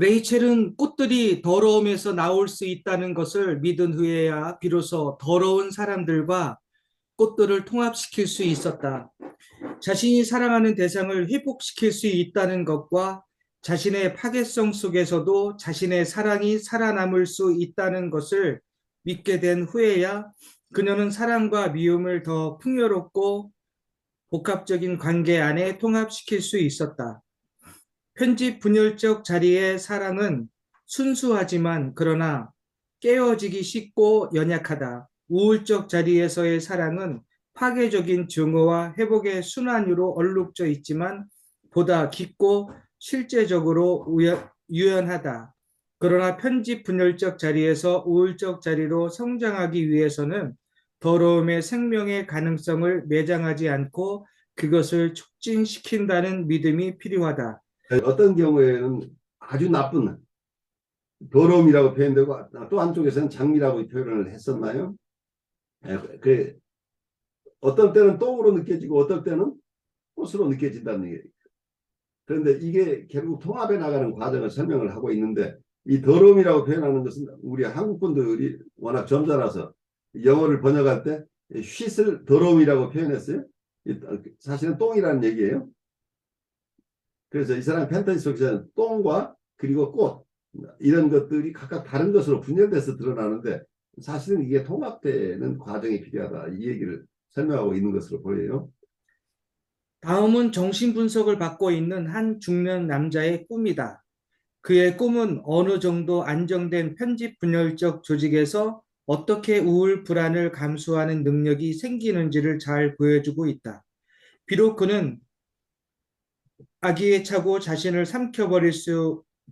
레이첼은 꽃들이 더러움에서 나올 수 있다는 것을 믿은 후에야 비로소 더러운 사람들과 꽃들을 통합시킬 수 있었다. 자신이 사랑하는 대상을 회복시킬 수 있다는 것과 자신의 파괴성 속에서도 자신의 사랑이 살아남을 수 있다는 것을 믿게 된 후에야 그녀는 사랑과 미움을 더 풍요롭고 복합적인 관계 안에 통합시킬 수 있었다. 편집 분열적 자리의 사랑은 순수하지만 그러나 깨어지기 쉽고 연약하다. 우울적 자리에서의 사랑은 파괴적인 증오와 회복의 순환으로 얼룩져 있지만 보다 깊고 실제적으로 유연하다. 그러나 편집 분열적 자리에서 우울적 자리로 성장하기 위해서는 더러움의 생명의 가능성을 매장하지 않고 그것을 촉진시킨다는 믿음이 필요하다. 어떤 경우에는 아주 나쁜 더러움이라고 표현되고 또 한쪽에서는 장미라고 표현을 했었나요? 그 어떤 때는 똥으로 느껴지고 어떤 때는 꽃으로 느껴진다는 얘기예요. 그런데 이게 결국 통합해 나가는 과정을 설명을 하고 있는데, 이 더러움이라고 표현하는 것은 우리 한국 분들이 워낙 점잖아서 영어를 번역할 때 쉿을 더러움이라고 표현했어요. 사실은 똥이라는 얘기예요. 그래서 이 사람 판타지 속에서는 똥과 그리고 꽃 이런 것들이 각각 다른 것으로 분열돼서 드러나는데, 사실은 이게 통합되는 과정이 필요하다, 이 얘기를 설명하고 있는 것으로 보여요. 다음은 정신분석을 받고 있는 한 중년 남자의 꿈이다. 그의 꿈은 어느 정도 안정된 편집 분열적 조직에서 어떻게 우울 불안을 감수하는 능력이 생기는지를 잘 보여주고 있다. 비록 그는 아기에 차고 자신을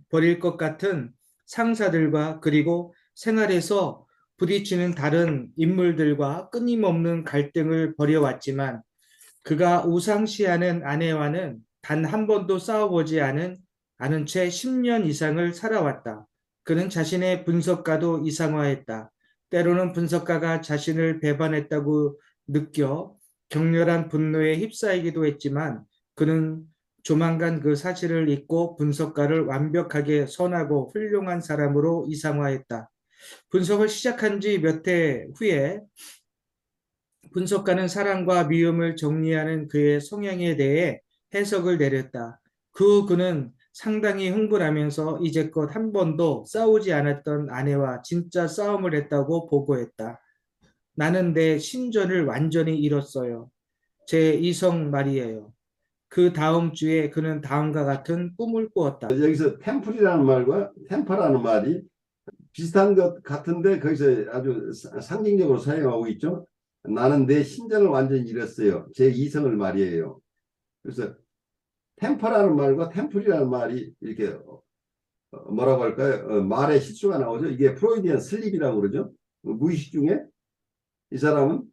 버릴 것 같은 상사들과 그리고 생활에서 부딪히는 다른 인물들과 끊임없는 갈등을 벌여왔지만 그가 우상시하는 아내와는 단 한 번도 싸워보지 않은 채 10년 이상을 살아왔다. 그는 자신의 분석가도 이상화했다. 때로는 분석가가 자신을 배반했다고 느껴 격렬한 분노에 휩싸이기도 했지만 그는 조만간 그 사실을 잊고 분석가를 완벽하게 선하고 훌륭한 사람으로 이상화했다. 분석을 시작한 지 몇 해 후에 분석가는 사랑과 미움을 정리하는 그의 성향에 대해 해석을 내렸다. 그는 상당히 흥분하면서 이제껏 한 번도 싸우지 않았던 아내와 진짜 싸움을 했다고 보고했다. 나는 내 신전을 완전히 잃었어요. 제 이성 말이에요. 그 다음 주에 그는 다음과 같은 꿈을 꾸었다. 여기서 템플이라는 말과 템퍼라는 말이 비슷한 것 같은데 거기서 아주 상징적으로 사용하고 있죠. 나는 내 신전을 완전히 잃었어요. 제 이성을 말이에요. 그래서 템퍼라는 말과 템플이라는 말이 이렇게 뭐라고 할까요? 말의 실수가 나오죠. 이게 프로이디안 슬립이라고 그러죠. 무의식 중에 이 사람은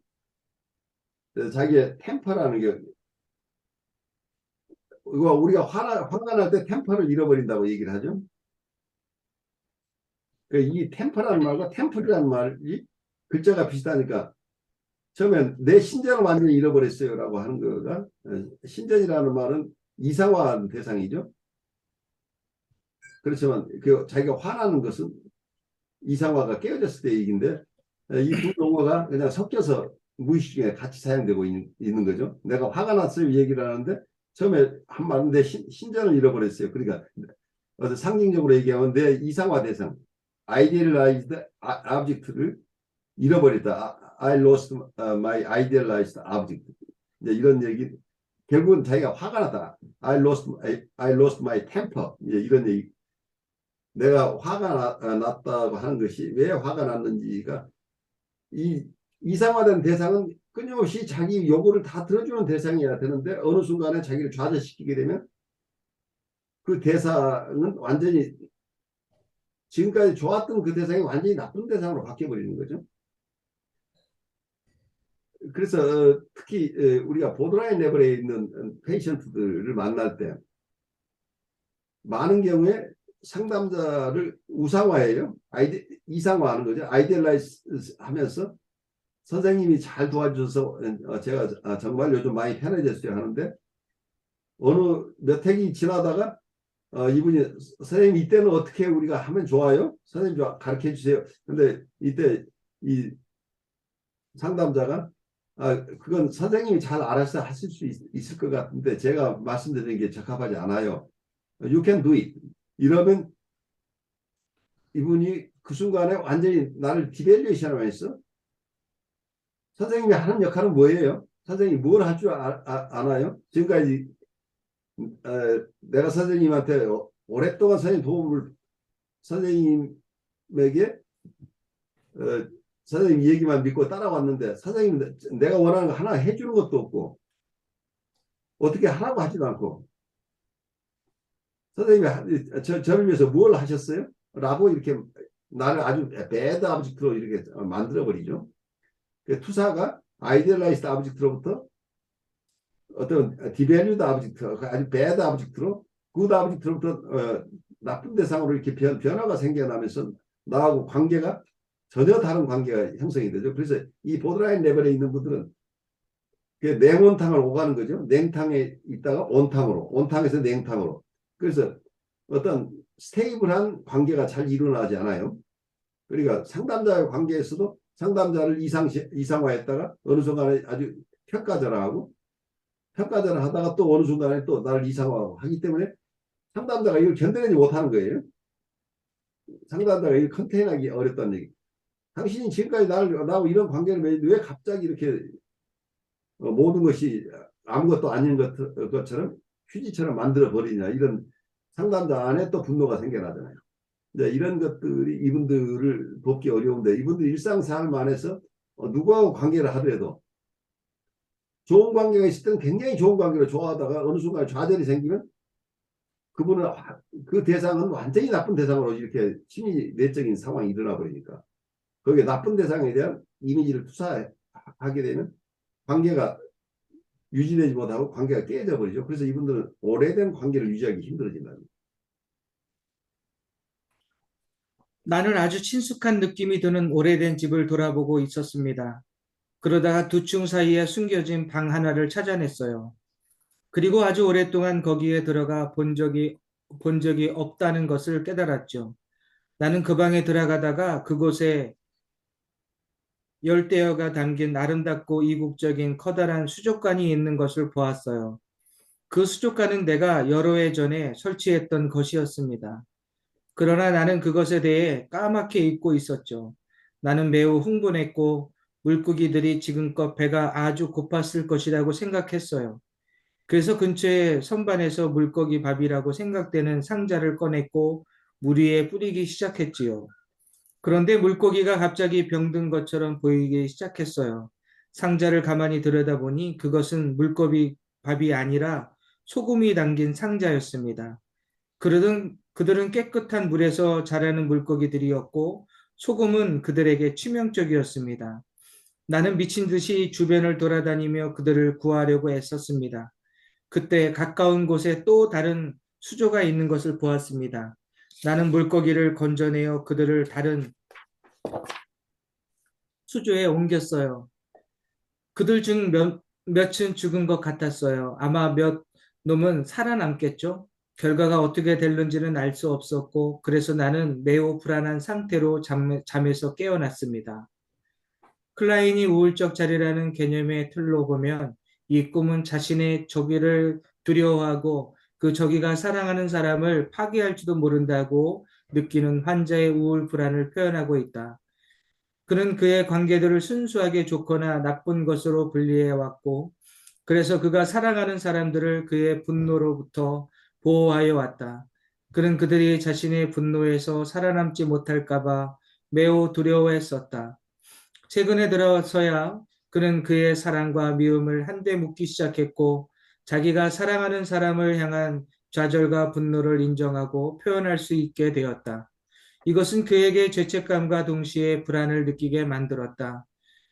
자기의 템퍼라는 게, 우리가 화가 날 때 템퍼를 잃어버린다고 얘기를 하죠. 이 템퍼라는 말과 템플이라는 말이 글자가 비슷하니까 처음엔 내 신전을 완전히 잃어버렸어요라고 하는 거가, 신전이라는 말은 이상화한 대상이죠. 그렇지만 자기가 화나는 것은 이상화가 깨어졌을 때 얘기인데, 이 두 용어가 그냥 섞여서 무의식 중에 같이 사용되고 있는 거죠. 내가 화가 났어요 얘기를 하는데 처음에 한 말은 내 신전을 잃어버렸어요. 그러니까 상징적으로 얘기하면 내 이상화 대상, idealized object를 잃어버렸다. I lost my idealized object. 이제 이런 얘기, 결국은 자기가 화가 났다. I lost my temper. 이제 이런 얘기. 내가 화가 났다고 하는 것이 왜 화가 났는지가, 이 이상화된 대상은 끊임없이 자기 요구를 다 들어주는 대상이어야 되는데 어느 순간에 자기를 좌절시키게 되면 그 대상은 완전히, 지금까지 좋았던 그 대상이 완전히 나쁜 대상으로 바뀌어버리는 거죠. 그래서 특히 우리가 보드라인 레벨에 있는 페이션트들을 만날 때 많은 경우에 상담자를 우상화해요. 이상화하는 거죠. 아이디얼라이즈 하면서 선생님이 잘 도와줘서 제가 정말 요즘 많이 편해졌어요 하는데, 어느 몇 해기 지나다가 이분이 선생님 이때는 어떻게 우리가 하면 좋아요? 선생님 좀 가르쳐 주세요. 근데 이때 이 상담자가 그건 선생님이 잘 알아서 하실 수 있을 것 같은데 제가 말씀드리는 게 적합하지 않아요. You can do it. 이러면 이분이 그 순간에 완전히 나를 디밸류에이션하고 있어. 선생님이 하는 역할은 뭐예요? 선생님이 뭘 할 줄 아나요? 지금까지 내가 선생님한테 오랫동안 선생님에게 어, 선생님 얘기만 믿고 따라왔는데 선생님 내가 원하는 거 하나 해주는 것도 없고 어떻게 하라고 하지도 않고 선생님이 저를 위해서 뭘 하셨어요? 라고 이렇게 나를 아주 배드 아브젝트로 이렇게 만들어 버리죠. 그 투사가 아이디얼라이스드 아브젝트로부터 어떤 디밸류드 아브젝트, 아주 배드 아브젝트로 굿 아브젝트로부터 나쁜 대상으로 이렇게 변화가 생겨나면서 나하고 관계가 전혀 다른 관계가 형성이 되죠. 그래서 이 보드라인 레벨에 있는 분들은 그 냉온탕을 오가는 거죠. 냉탕에 있다가 온탕으로, 온탕에서 냉탕으로. 그래서 어떤 스테이블한 관계가 잘 일어나지 않아요. 그러니까 상담자의 관계에서도 상담자를 이상화했다가 어느 순간에 아주 평가절하하고 평가절을 하다가 또 어느 순간에 또 나를 이상화하고 하기 때문에 상담자가 이걸 견뎌내지 못하는 거예요. 상담자가 이걸 컨테인하기 어렵다는 얘기. 당신이 지금까지 나하고 이런 관계를 맺는데 왜 갑자기 이렇게 모든 것이 아무것도 아닌 것처럼 휴지처럼 만들어 버리냐 이런 상담자 안에 또 분노가 생겨나잖아요. 이런 것들이 이분들을 돕기 어려운데 이분들 일상삶 안에서 누구하고 관계를 하더라도 좋은 관계가 있을 때는 굉장히 좋은 관계를 좋아하다가 어느 순간 좌절이 생기면 그분은 그 대상은 완전히 나쁜 대상으로 이렇게 심리 내적인 상황이 일어나 버리니까 거기에 나쁜 대상에 대한 이미지를 투사하게 되면 관계가 유지되지 못하고 관계가 깨져 버리죠. 그래서 이분들은 오래된 관계를 유지하기 힘들어진다는 거예요. 나는 아주 친숙한 느낌이 드는 오래된 집을 돌아보고 있었습니다. 그러다가 두 층 사이에 숨겨진 방 하나를 찾아냈어요. 그리고 아주 오랫동안 거기에 들어가 본 적이 없다는 것을 깨달았죠. 나는 그 방에 들어가다가 그곳에 열대어가 담긴 아름답고 이국적인 커다란 수족관이 있는 것을 보았어요. 그 수족관은 내가 여러 해 전에 설치했던 것이었습니다. 그러나 나는 그것에 대해 까맣게 잊고 있었죠. 나는 매우 흥분했고 물고기들이 지금껏 배가 아주 고팠을 것이라고 생각했어요. 그래서 근처의 선반에서 물고기 밥이라고 생각되는 상자를 꺼냈고 물 위에 뿌리기 시작했지요. 그런데 물고기가 갑자기 병든 것처럼 보이기 시작했어요. 상자를 가만히 들여다보니 그것은 물고기 밥이 아니라 소금이 담긴 상자였습니다. 그들은 깨끗한 물에서 자라는 물고기들이었고 소금은 그들에게 치명적이었습니다. 나는 미친 듯이 주변을 돌아다니며 그들을 구하려고 애썼습니다. 그때 가까운 곳에 또 다른 수조가 있는 것을 보았습니다. 나는 물고기를 건져내어 그들을 다른 수조에 옮겼어요. 그들 중 몇은 죽은 것 같았어요. 아마 몇 놈은 살아남겠죠? 결과가 어떻게 될는지는 알 수 없었고, 그래서 나는 매우 불안한 상태로 잠에서 깨어났습니다. 클라인이 우울적 자리라는 개념의 틀로 보면 이 꿈은 자신의 적이를 두려워하고 그 적이가 사랑하는 사람을 파괴할지도 모른다고 느끼는 환자의 우울 불안을 표현하고 있다. 그는 그의 관계들을 순수하게 좋거나 나쁜 것으로 분리해 왔고, 그래서 그가 사랑하는 사람들을 그의 분노로부터 보호하여 왔다. 그는 그들이 자신의 분노에서 살아남지 못할까봐 매우 두려워했었다. 최근에 들어서야 그는 그의 사랑과 미움을 한데 묻기 시작했고, 자기가 사랑하는 사람을 향한 좌절과 분노를 인정하고 표현할 수 있게 되었다. 이것은 그에게 죄책감과 동시에 불안을 느끼게 만들었다.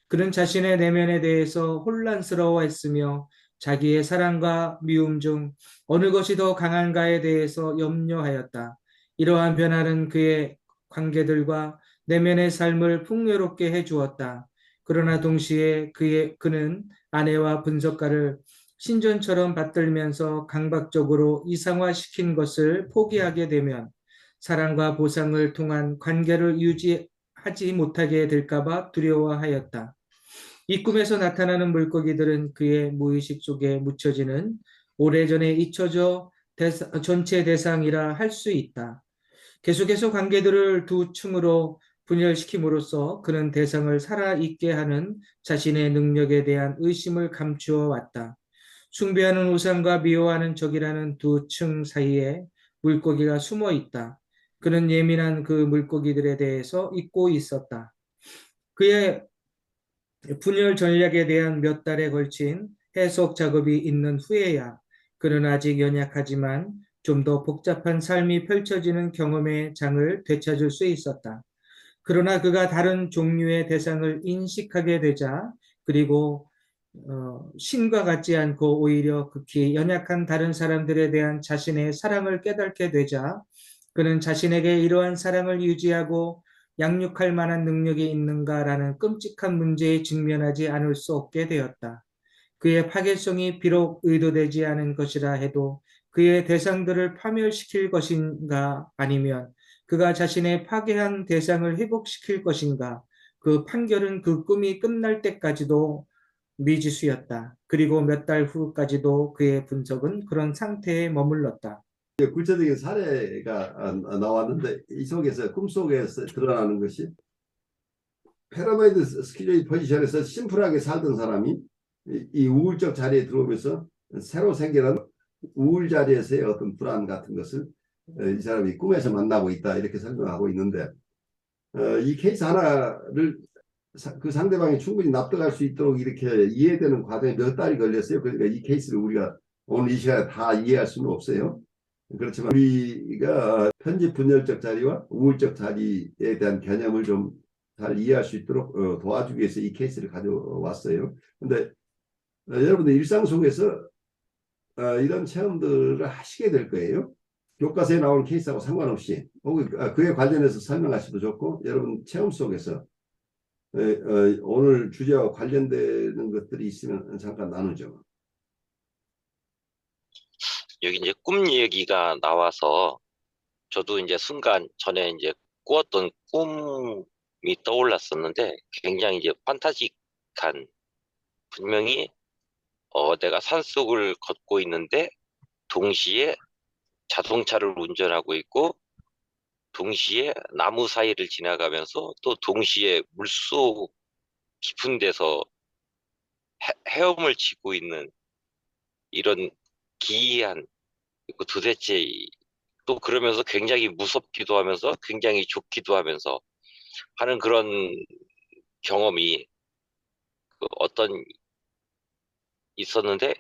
그는 자신의 내면에 대해서 혼란스러워했으며 자기의 사랑과 미움 중 어느 것이 더 강한가에 대해서 염려하였다. 이러한 변화는 그의 관계들과 내면의 삶을 풍요롭게 해주었다. 그러나 동시에 그는 아내와 분석가를 신전처럼 받들면서 강박적으로 이상화시킨 것을 포기하게 되면 사랑과 보상을 통한 관계를 유지하지 못하게 될까봐 두려워하였다. 이 꿈에서 나타나는 물고기들은 그의 무의식 속에 묻혀지는 오래전에 잊혀져 전체 대상이라 할 수 있다. 계속해서 관계들을 두 층으로 분열시킴으로써 그는 대상을 살아있게 하는 자신의 능력에 대한 의심을 감추어 왔다. 숭배하는 우상과 미워하는 적이라는 두 층 사이에 물고기가 숨어 있다. 그는 예민한 그 물고기들에 대해서 잊고 있었다. 그의 분열 전략에 대한 몇 달에 걸친 해석 작업이 있는 후에야 그는 아직 연약하지만 좀 더 복잡한 삶이 펼쳐지는 경험의 장을 되찾을 수 있었다. 그러나 그가 다른 종류의 대상을 인식하게 되자 그리고 신과 같지 않고 오히려 극히 연약한 다른 사람들에 대한 자신의 사랑을 깨닫게 되자 그는 자신에게 이러한 사랑을 유지하고 양육할 만한 능력이 있는가라는 끔찍한 문제에 직면하지 않을 수 없게 되었다. 그의 파괴성이 비록 의도되지 않은 것이라 해도 그의 대상들을 파멸시킬 것인가 아니면 그가 자신의 파괴한 대상을 회복시킬 것인가 그 판결은 그 꿈이 끝날 때까지도 미지수였다. 그리고 몇 달 후까지도 그의 분석은 그런 상태에 머물렀다. 구체적인 사례가 나왔는데 이 속에서 꿈속에서 드러나는 것이 패러메이드 스키저의 포지션에서 심플하게 살던 사람이 이 우울적 자리에 들어오면서 새로 생겨난 우울 자리에서의 어떤 불안 같은 것을 이 사람이 꿈에서 만나고 있다 이렇게 설명하고 있는데 이 케이스 하나를 그 상대방이 충분히 납득할 수 있도록 이렇게 이해되는 과정에 몇 달이 걸렸어요. 그러니까 이 케이스를 우리가 오늘 이 시간에 다 이해할 수는 없어요. 그렇지만 우리가 편집 분열적 자리와 우울적 자리에 대한 개념을 좀 잘 이해할 수 있도록 도와주기 위해서 이 케이스를 가져왔어요. 근데 여러분들 일상 속에서 이런 체험들을 하시게 될 거예요. 교과서에 나오는 케이스하고 상관없이 혹은 그에 관련해서 설명하셔도 좋고 여러분 체험 속에서 오늘 주제와 관련되는 것들이 있으면 잠깐 나누죠. 여기 이제 꿈 얘기가 나와서 저도 이제 순간 전에 이제 꾸었던 꿈이 떠올랐었는데 굉장히 이제 판타지한 분명히 내가 산속을 걷고 있는데 동시에 자동차를 운전하고 있고 동시에 나무 사이를 지나가면서 또 동시에 물속 깊은 데서 헤엄을 치고 있는 이런 기이한 그 도대체 또 그러면서 굉장히 무섭기도 하면서 굉장히 좋기도 하면서 하는 그런 경험이 그 어떤 있었는데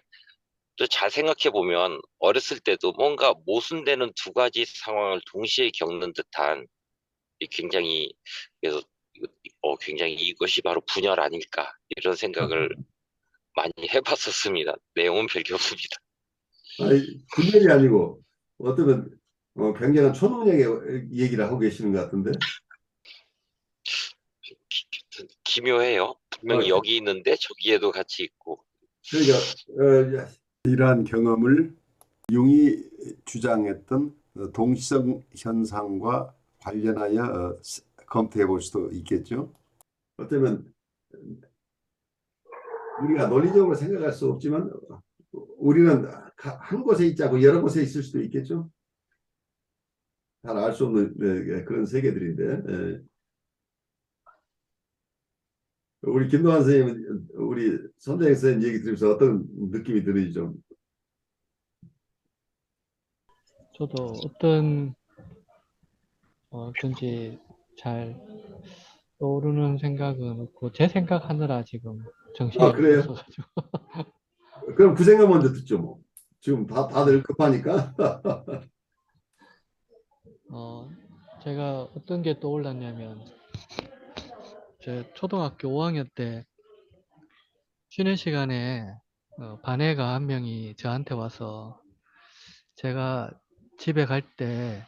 또 잘 생각해 보면 어렸을 때도 뭔가 모순되는 두 가지 상황을 동시에 겪는 듯한 굉장히 그래서 굉장히 이것이 바로 분열 아닐까 이런 생각을 많이 해봤었습니다. 내용은 별게 없습니다. 아니, 분열이 아니고 어쩌면 굉장한 초능력의 얘기를 하고 계시는 것 같은데. 기묘해요. 어, 분명히 여기 있는데 저기에도 같이 있고. 그러니까 이러한 경험을 융이 주장했던 동시성 현상과 관련하여 검토해 볼 수도 있겠죠. 어쩌면 우리가 논리적으로 생각할 수 없지만 우리는 한 곳에 있지 않고 여러 곳에 있을 수도 있겠죠. 잘 알 수 없는 그런 세계들인데 우리 김동환 선생님은 우리 선생님 선생님 얘기 들으면서 어떤 느낌이 드는지 좀. 저도 어떤 건지 잘 떠오르는 생각은 없고 제 생각하느라 지금 정신이 그래요? 없어가지고 그럼 그 생각 먼저 듣죠 뭐. 지금 다들 급하니까. 제가 어떤 게 떠올랐냐면 제 초등학교 5학년 때 쉬는 시간에 반 애가 한 명이 저한테 와서 제가 집에 갈 때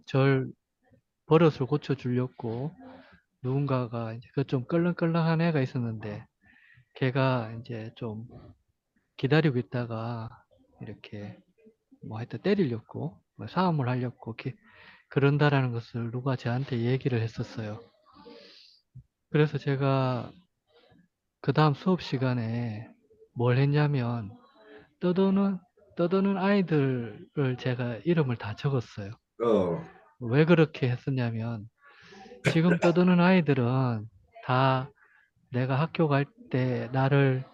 절 버릇을 고쳐주려고 누군가가 이제 그 좀 끌렁끌렁한 애가 있었는데 걔가 이제 좀 기다리고 있다가 이렇게 뭐 하여튼 때리려고 뭐 싸움을 하려고 그런다라는 것을 누가 저한테 얘기를 했었어요. 그래서 제가 그 다음 수업 시간에 뭘 했냐면 떠드는 아이들을 제가 이름을 다 적었어요. 어, 왜 그렇게 했었냐면 지금 떠드는 아이들은 다 내가 학교 갈 때 나를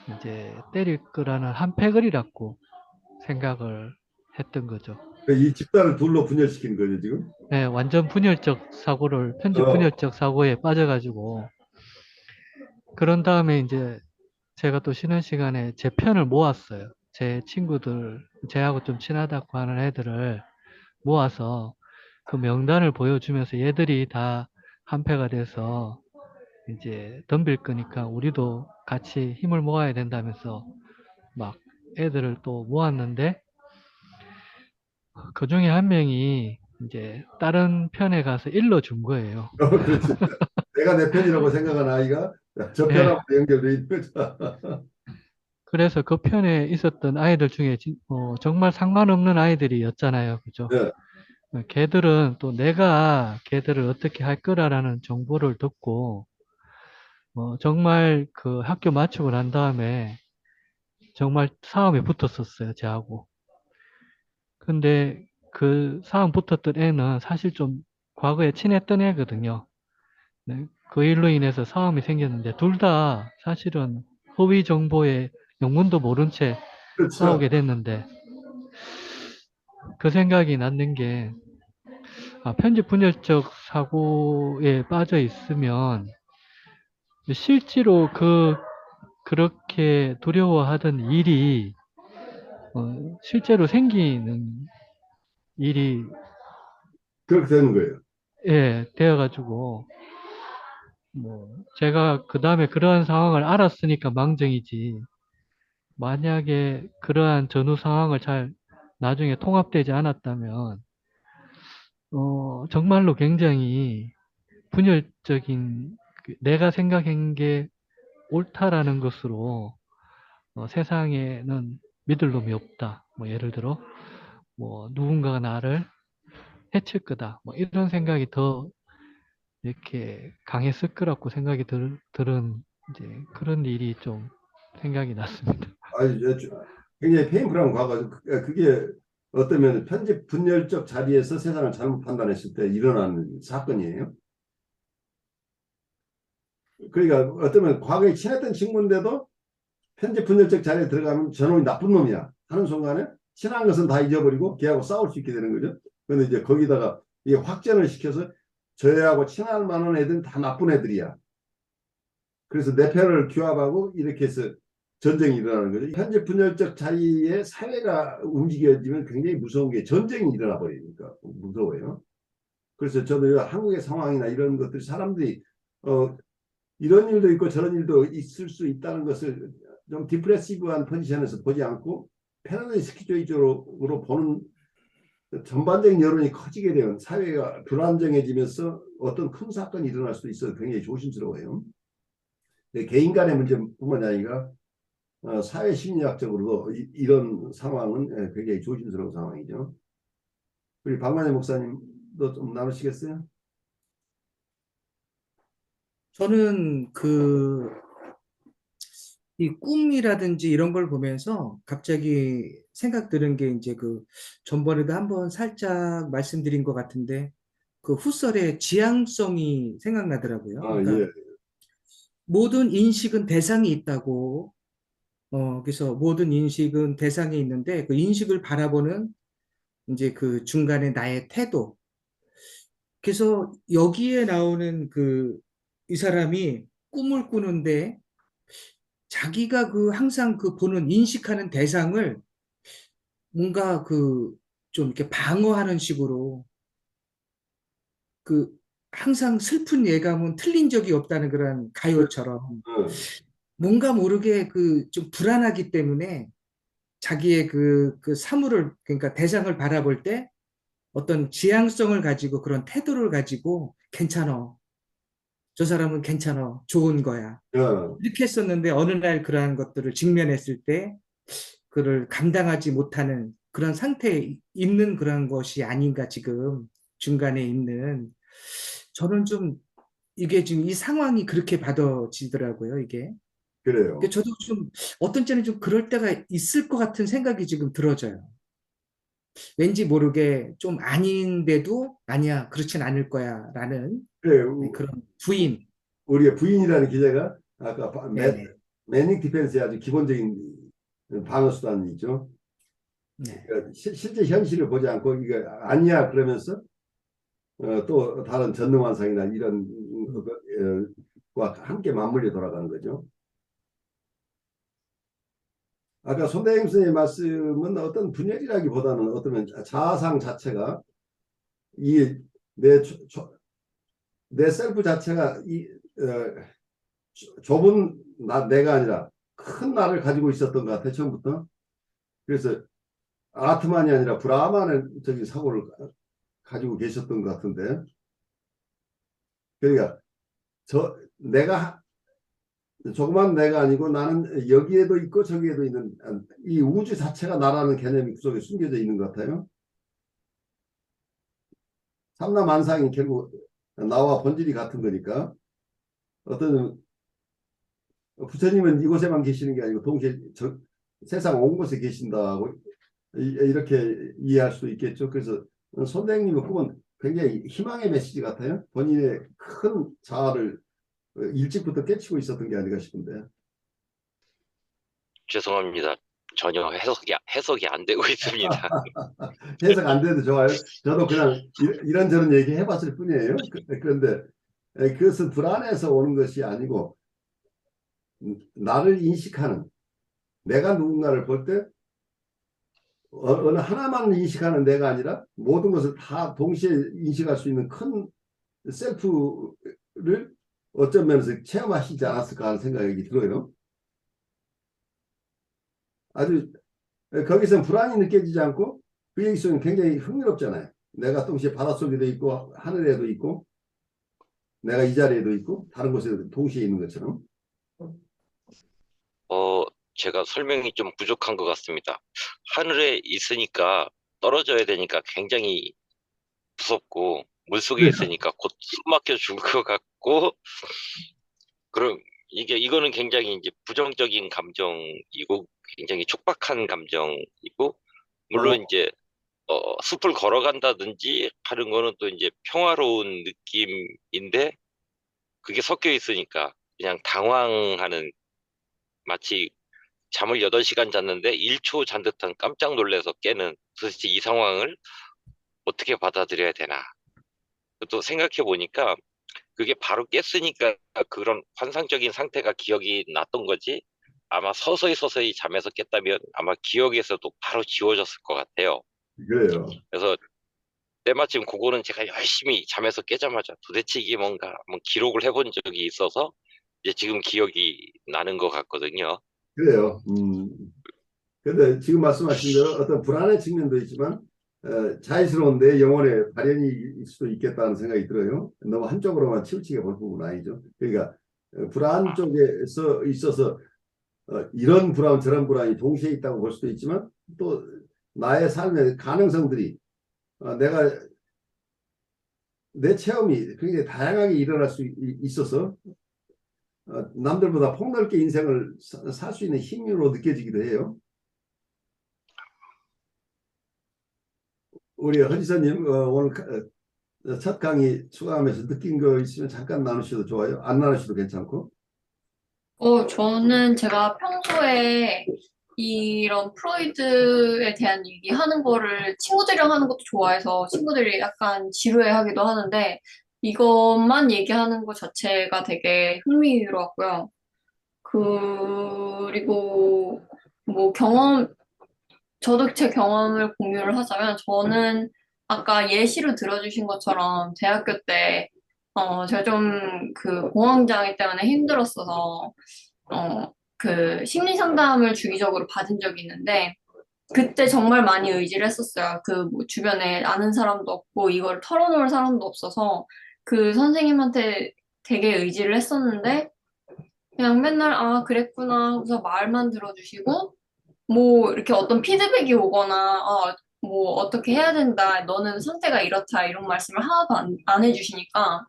이제 때릴 거라는 한패거리라고 생각을 했던 거죠. 이 집단을 둘로 분열시키는 거죠, 지금? 네, 완전 편집 어, 분열적 사고에 빠져가지고 그런 다음에 이제 제가 또 쉬는 시간에 제 편을 모았어요. 제 친구들, 제하고 좀 친하다고 하는 애들을 모아서 그 명단을 보여주면서 얘들이 다 한패가 돼서 이제 덤빌 거니까 우리도 같이 힘을 모아야 된다면서 막 애들을 또 모았는데 그 중에 한 명이 이제 다른 편에 가서 일러준 거예요. 그렇지. 내가 내 편이라고 생각한 아이가 저 예. 편하고 연결돼 있는 거죠. 그래서 그 편에 있었던 아이들 중에 정말 상관없는 아이들이었잖아요. 그죠? 네. 걔들은 또 내가 걔들을 어떻게 할 거라라는 정보를 듣고 정말 그 학교 마치고 난 다음에 정말 싸움에 붙었었어요. 저하고. 근데 그 싸움 붙었던 애는 사실 좀 과거에 친했던 애거든요. 네, 그 일로 인해서 싸움이 생겼는데 둘 다 사실은 허위 정보에 영문도 모른 채 그렇죠. 싸우게 됐는데 그 생각이 났는 게 편집 분열적 사고에 빠져 있으면 실제로 그렇게 두려워하던 일이 실제로 생기는 일이 그렇게 되는 거예요. 되어가지고 뭐 제가 그 다음에 그러한 상황을 알았으니까 망정이지 만약에 그러한 전후 상황을 잘 나중에 통합되지 않았다면 정말로 굉장히 분열적인 내가 생각한 게 옳다라는 것으로 세상에는 믿을 놈이 없다. 뭐 예를 들어 뭐 누군가가 나를 해칠 거다. 뭐 이런 생각이 더 이렇게 강했을 거라고 생각이 들은 이제 그런 일이 좀 생각이 났습니다. 아주 굉장히 페인풀한 과거죠. 그게 어떠면 편집 분열적 자리에서 세상을 잘못 판단했을 때 일어나는 사건이에요. 그러니까 어떠면 과거에 친했던 친구인데도 편집 분열적 자리에 들어가면 저놈이 나쁜 놈이야 하는 순간에 친한 것은 다 잊어버리고 걔하고 싸울 수 있게 되는 거죠. 그런데 이제 거기다가 이게 확전을 시켜서 저애하고 친할 만한 애들은 다 나쁜 애들이야. 그래서 내 편을 규합하고 이렇게 해서 전쟁이 일어나는 거죠. 현재 분열적 자리에 사회가 움직여지면 굉장히 무서운 게 전쟁이 일어나 버리니까 무서워요. 그래서 저도 한국의 상황이나 이런 것들 사람들이 이런 일도 있고 저런 일도 있을 수 있다는 것을 좀 디프레시브한 포지션에서 보지 않고 패러다이스키적으로 보는 전반적인 여론이 커지게 되면 사회가 불안정해지면서 어떤 큰 사건이 일어날 수도 있어서 굉장히 조심스러워요. 개인 간의 문제뿐만 아니라 사회 심리학적으로도 이런 상황은 굉장히 조심스러운 상황이죠. 우리 박만희 목사님도 좀 나누시겠어요? 저는 이 꿈이라든지 이런 걸 보면서 갑자기 생각 드는 게 이제 전번에도 한번 살짝 말씀드린 것 같은데 그 후설의 지향성이 생각나더라고요. 아, 그러니까 예. 모든 인식은 대상이 있다고. 그래서 모든 인식은 대상이 있는데 그 인식을 바라보는 이제 그 중간에 나의 태도. 그래서 여기에 나오는 이 사람이 꿈을 꾸는데 자기가 항상 보는 인식하는 대상을 뭔가 좀 이렇게 방어하는 식으로 그 항상 슬픈 예감은 틀린 적이 없다는 그런 가요처럼 어, 뭔가 모르게 좀 불안하기 때문에 자기의 사물을 그러니까 대상을 바라볼 때 어떤 지향성을 가지고 그런 태도를 가지고 괜찮아. 저 사람은 괜찮아. 좋은 거야. 어, 이렇게 했었는데 어느 날 그러한 것들을 직면했을 때 그를 감당하지 못하는 그런 상태에 있는 그런 것이 아닌가 지금 중간에 있는 저는 좀 이게 지금 이 상황이 그렇게 받아지더라고요 이게. 그래요. 저도 좀 어떤 때는 좀 그럴 때가 있을 것 같은 생각이 지금 들어져요. 왠지 모르게 좀 아닌데도 아니야 그렇진 않을 거야라는 그래, 그런 부인. 우리의 부인이라는 기자가 아까 네네. 매닝 디펜스의 아주 기본적인 방어 수단이 있죠. 네. 그러니까 실제 현실을 보지 않고 이게 아니야 그러면서 또 다른 전능환상이나 이런 과 함께 맞물려 돌아가는 거죠. 아까 손대임 선생님의 말씀은 어떤 분열이라기보다는 어떤 자아상 자체가 이내 내 셀프 자체가 좁은 내가 아니라 큰 나를 가지고 있었던 것 같아 처음부터. 그래서 아트만이 아니라 브라만적인 사고를 가지고 계셨던 것 같은데, 그러니까 내가 조그만 내가 아니고 나는 여기에도 있고 저기에도 있는 이 우주 자체가 나라는 개념이 그 속에 숨겨져 있는 것 같아요. 삼라만상이 결국 나와 본질이 같은 거니까 어떤 부처님은 이곳에만 계시는 게 아니고 동시에 세상 온 곳에 계신다고 이렇게 이해할 수도 있겠죠. 그래서 선생님의 꿈은 굉장히 희망의 메시지 같아요. 본인의 큰 자아를 일찍부터 깨치고 있었던 게 아닌가 싶은데. 죄송합니다. 전혀 해석이 안 되고 있습니다. 해석 안 돼도 좋아요. 저도 그냥 이런저런 얘기 해봤을 뿐이에요. 그런데 그것은 불안해서 오는 것이 아니고 나를 인식하는 내가 누군가를 볼 때 어느 하나만 인식하는 내가 아니라 모든 것을 다 동시에 인식할 수 있는 큰 셀프를 어떤 면에서 체험하시지 않았을까 하는 생각이 들어요. 아주 거기서 불안이 느껴지지 않고 그 얘기 속은 굉장히 흥미롭잖아요. 내가 동시에 바닷속에도 있고 하늘에도 있고 내가 이 자리에도 있고 다른 곳에도 동시에 있는 것처럼. 어, 제가 설명이 좀 부족한 것 같습니다. 하늘에 있으니까 떨어져야 되니까 굉장히 무섭고, 물속에 있으니까 곧 숨막혀 죽을 것 같고, 그럼 이거는 굉장히 이제 부정적인 감정이고, 굉장히 촉박한 감정이고, 물론 어, 이제, 숲을 걸어간다든지 하는 거는 또 이제 평화로운 느낌인데, 그게 섞여 있으니까 그냥 당황하는, 마치 잠을 8시간 잤는데 1초 잔 듯한 깜짝 놀라서 깨는, 도대체 이 상황을 어떻게 받아들여야 되나. 또 생각해 보니까 그게 바로 깼으니까 그런 환상적인 상태가 기억이 났던 거지, 아마 서서히 잠에서 깼다면 아마 기억에서도 바로 지워졌을 것 같아요. 그래요. 그래서 때마침 그거는 제가 열심히 잠에서 깨자마자 도대체 이게 뭔가 한번 기록을 해본 적이 있어서 이제 지금 기억이 나는 것 같거든요. 그래요. 근데 지금 말씀하신 대로 어떤 불안의 측면도 있지만 자연스러운 내 영혼의 발현일 수도 있겠다는 생각이 들어요. 너무 한쪽으로만 치우치게 볼 부분은 아니죠. 그러니까 불안 쪽에서 있어서 이런 불안 저런 불안이 동시에 있다고 볼 수도 있지만 또 나의 삶의 가능성들이 내가 내 체험이 굉장히 다양하게 일어날 수 있어서 남들보다 폭넓게 인생을 살 수 있는 힘으로 느껴지기도 해요. 우리 허지선님 오늘 첫 강의 수강하면서 느낀 거 있으면 잠깐 나누셔도 좋아요. 안 나누셔도 괜찮고. 저는 제가 평소에 이런 프로이드에 대한 얘기하는 거를 친구들이랑 하는 것도 좋아해서 친구들이 약간 지루해하기도 하는데 이것만 얘기하는 것 자체가 되게 흥미로웠고요. 그리고 뭐 저도 제 경험을 공유를 하자면 저는 아까 예시로 들어주신 것처럼 대학교 때 제가 좀 그 공황장애 때문에 힘들었어서 그 심리 상담을 주기적으로 받은 적이 있는데 그때 정말 많이 의지를 했었어요. 그 뭐 주변에 아는 사람도 없고 이걸 털어놓을 사람도 없어서 그 선생님한테 되게 의지를 했었는데 그냥 맨날 아 그랬구나 하고서 말만 들어주시고 뭐 이렇게 어떤 피드백이 오거나 뭐 어떻게 해야 된다, 너는 상태가 이렇다 이런 말씀을 하나도 안 해주시니까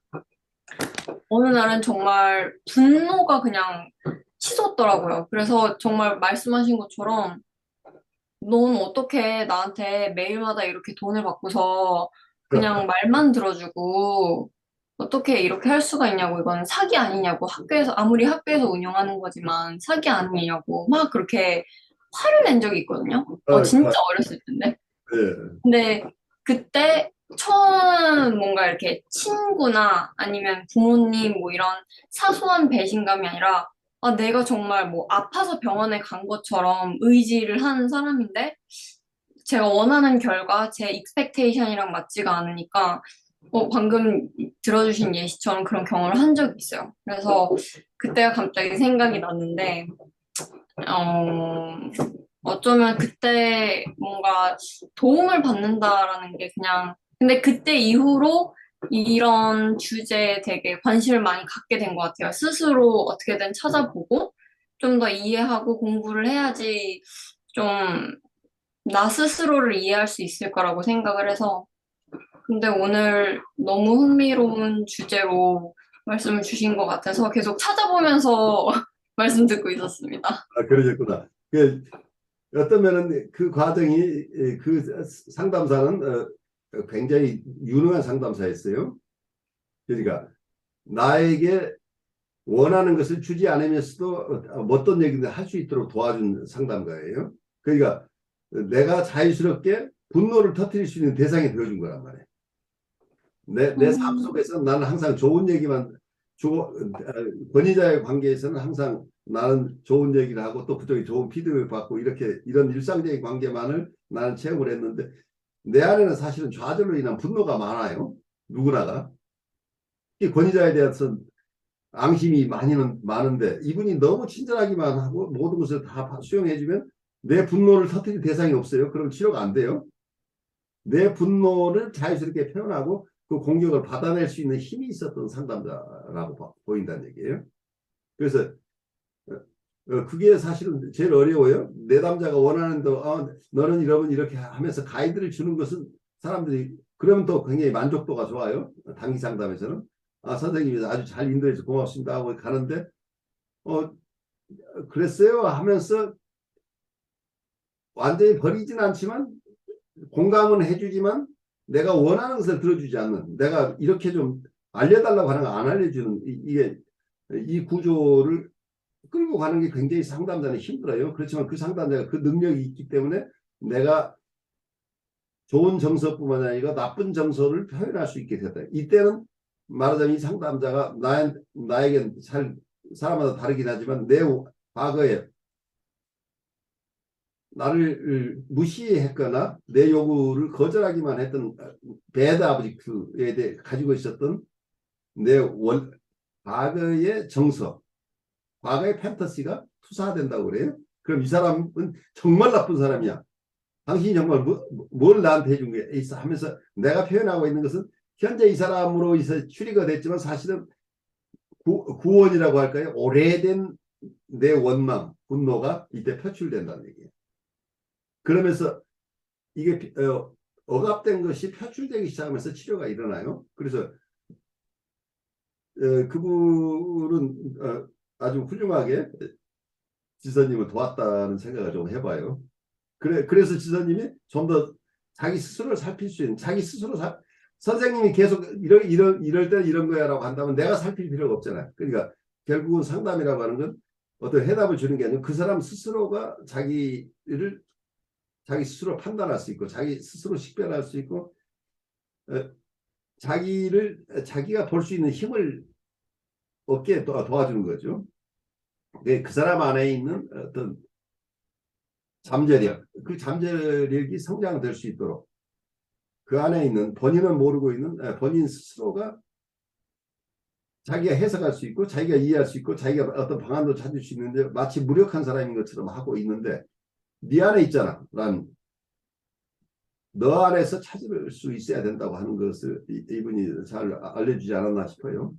어느 날은 정말 분노가 그냥 치솟더라고요. 그래서 정말 말씀하신 것처럼 넌 어떻게 나한테 매일마다 이렇게 돈을 받고서 그냥 말만 들어주고 어떻게 이렇게 할 수가 있냐고, 이건 사기 아니냐고, 학교에서 아무리 학교에서 운영하는 거지만 사기 아니냐고 막 그렇게 화를 낸 적이 있거든요. 진짜 어렸을 텐데. 예. 근데 그때 처음 뭔가 이렇게 친구나 아니면 부모님 뭐 이런 사소한 배신감이 아니라 내가 정말 뭐 아파서 병원에 간 것처럼 의지를 하는 사람인데 제가 원하는 결과 제 익스펙테이션이랑 맞지가 않으니까 방금 들어주신 예시처럼 그런 경험을 한 적이 있어요. 그래서 그때가 갑자기 생각이 났는데 어, 어쩌면 그때 뭔가 도움을 받는다라는 게 그냥, 근데 그때 이후로 이런 주제에 되게 관심을 많이 갖게 된 것 같아요. 스스로 어떻게든 찾아보고 좀 더 이해하고 공부를 해야지 좀 나 스스로를 이해할 수 있을 거라고 생각을 해서. 근데 오늘 너무 흥미로운 주제로 말씀을 주신 것 같아서 계속 찾아보면서 말씀 듣고 있었습니다. 아, 그러셨구나. 어떤 면은 그 과정이 그 상담사는 굉장히 유능한 상담사였어요. 그러니까 나에게 원하는 것을 주지 않으면서도 어떤 얘기든 할 수 있도록 도와준 상담가예요. 그러니까 내가 자유스럽게 분노를 터뜨릴 수 있는 대상이 되어준 거란 말이에요. 내 삶 속에서 나는 항상 좋은 얘기만 권위자의 관계에서는 항상 나는 좋은 얘기를 하고 또 그쪽이 좋은 피드백을 받고 이렇게 이런 일상적인 관계만을 나는 체험을 했는데 내 안에는 사실은 좌절로 인한 분노가 많아요. 누구나가. 이 권위자에 대해서 앙심이 많은데 이분이 너무 친절하기만 하고 모든 것을 다 수용해주면 내 분노를 터뜨릴 대상이 없어요. 그럼 치료가 안 돼요. 내 분노를 자유스럽게 표현하고 그 공격을 받아낼 수 있는 힘이 있었던 상담자라고 보인다는 얘기예요. 그래서 그게 사실은 제일 어려워요. 내담자가 원하는 대로 너는 이러면 이렇게 하면서 가이드를 주는 것은 사람들이 그러면 또 굉장히 만족도가 좋아요. 단기 상담에서는 선생님이 아주 잘 인도해서 고맙습니다 하고 가는데 그랬어요 하면서 완전히 버리진 않지만 공감은 해주지만 내가 원하는 것을 들어주지 않는, 내가 이렇게 좀 알려달라고 하는 거 안 알려주는 이 구조를 끌고 가는 게 굉장히 상담자는 힘들어요. 그렇지만 그 상담자가 그 능력이 있기 때문에 내가 좋은 정서뿐만 아니라 나쁜 정서를 표현할 수 있게 됐다. 이때는 말하자면 이 상담자가 나에겐 사람마다 다르긴 하지만 내 과거에 나를 무시했거나 내 요구를 거절하기만 했던 배드 아버지에 대해 가지고 있었던 내 과거의 정서, 과거의 판타시가 투사된다고 그래요. 그럼 이 사람은 정말 나쁜 사람이야. 당신이 정말 뭘 나한테 해준 게 있어 하면서 내가 표현하고 있는 것은 현재 이 사람으로 해서 추리가 됐지만 사실은 구원이라고 할까요? 오래된 내 원망, 분노가 이때 표출된다는 얘기예요. 그러면서 이게 억압된 것이 표출되기 시작하면서 치료가 일어나요. 그래서 그분은 아주 훌륭하게 지선님을 도왔다는 생각을 좀 해봐요. 그래서 지선님이 좀 더 자기 스스로를 살필 수 있는, 자기 스스로 선생님이 계속 이럴 때 이런 거야라고 한다면 내가 살필 필요가 없잖아요. 그러니까 결국은 상담이라고 하는 건 어떤 해답을 주는 게 아니고 그 사람 스스로가 자기 스스로 판단할 수 있고 자기 스스로 식별할 수 있고 자기가 볼 수 있는 힘을 얻게 도와주는 거죠. 그 사람 안에 있는 어떤 잠재력, 그 잠재력이 성장될 수 있도록 그 안에 있는 본인은 모르고 있는 본인 스스로가 자기가 해석할 수 있고 자기가 이해할 수 있고 자기가 어떤 방안도 찾을 수 있는데 마치 무력한 사람인 것처럼 하고 있는데 네 안에 있잖아. 너 안에서 찾을 수 있어야 된다고 하는 것을 이분이 잘 알려주지 않았나 싶어요.